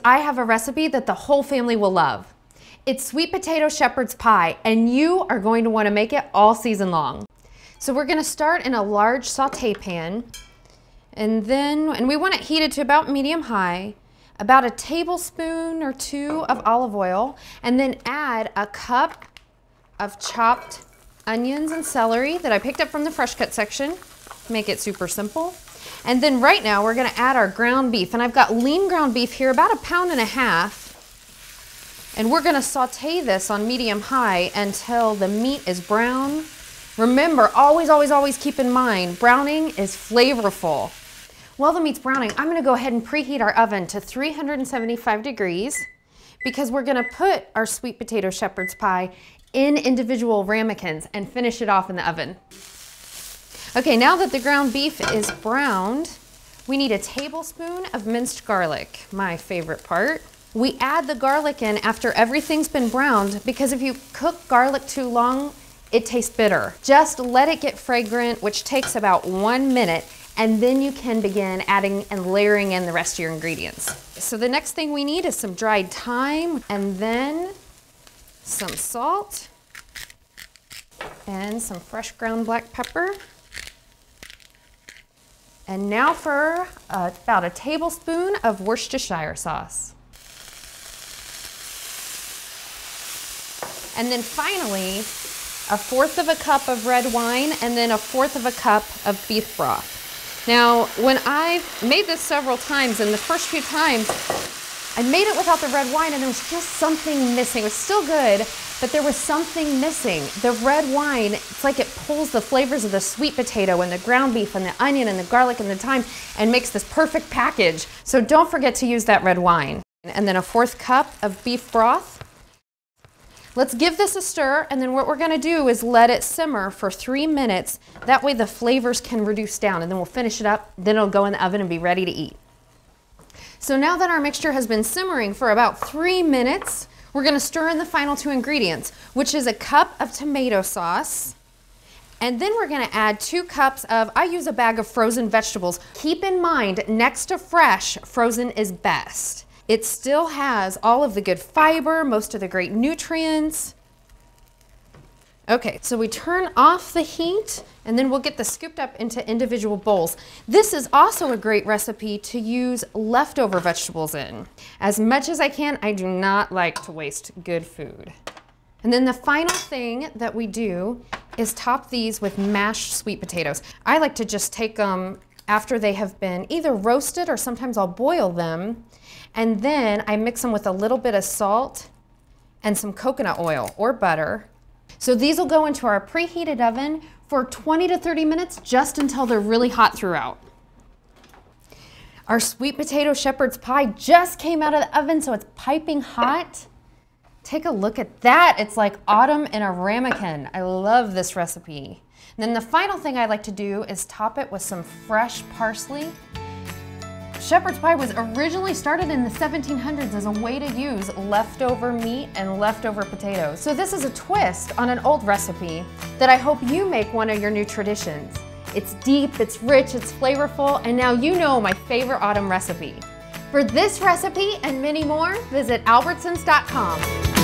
I have a recipe that the whole family will love. It's sweet potato shepherd's pie, and you are going to want to make it all season long. So we're going to start in a large saute pan, and we want it heated to about medium high, about a tablespoon or 2 of olive oil, and then add a cup of chopped onions and celery that I picked up from the fresh cut section. Make it super simple. And then right now we're going to add our ground beef, and I've got lean ground beef here, about 1.5 pounds. And we're going to saute this on medium high until the meat is brown. Remember, always, always, always keep in mind, browning is flavorful. While the meat's browning, I'm going to go ahead and preheat our oven to 375 degrees because we're going to put our sweet potato shepherd's pie in individual ramekins and finish it off in the oven. Okay, now that the ground beef is browned, we need a tablespoon of minced garlic, my favorite part. We add the garlic in after everything's been browned because if you cook garlic too long, it tastes bitter. Just let it get fragrant, which takes about 1 minute, and then you can begin adding and layering in the rest of your ingredients. So the next thing we need is some dried thyme, and then some salt, and some fresh ground black pepper. And now for about a tablespoon of Worcestershire sauce. And then finally, 1/4 cup of red wine, and then 1/4 cup of beef broth. Now, when I've made this several times, and the first few times, I made it without the red wine and there was just something missing. It was still good, but there was something missing. The red wine, it's like it pulls the flavors of the sweet potato and the ground beef and the onion and the garlic and the thyme and makes this perfect package. So don't forget to use that red wine. And then 1/4 cup of beef broth. Let's give this a stir, and then what we're gonna do is let it simmer for 3 minutes. That way the flavors can reduce down, and then we'll finish it up, then it'll go in the oven and be ready to eat. So now that our mixture has been simmering for about 3 minutes, we're gonna stir in the final 2 ingredients, which is a cup of tomato sauce, and then we're gonna add 2 cups of, I use a bag of frozen vegetables. Keep in mind, next to fresh, frozen is best. It still has all of the good fiber, most of the great nutrients. Okay, so we turn off the heat, and then we'll get this scooped up into individual bowls. This is also a great recipe to use leftover vegetables in. As much as I can, I do not like to waste good food. And then the final thing that we do is top these with mashed sweet potatoes. I like to just take them after they have been either roasted, or sometimes I'll boil them, and then I mix them with a little bit of salt and some coconut oil or butter. So these will go into our preheated oven for 20 to 30 minutes, just until they're really hot throughout. Our sweet potato shepherd's pie just came out of the oven, so it's piping hot. Take a look at that. It's like autumn in a ramekin. I love this recipe. And then the final thing I like to do is top it with some fresh parsley. Shepherd's pie was originally started in the 1700s as a way to use leftover meat and leftover potatoes. So this is a twist on an old recipe that I hope you make one of your new traditions. It's deep, it's rich, it's flavorful, and now you know my favorite autumn recipe. For this recipe and many more, visit albertsons.com.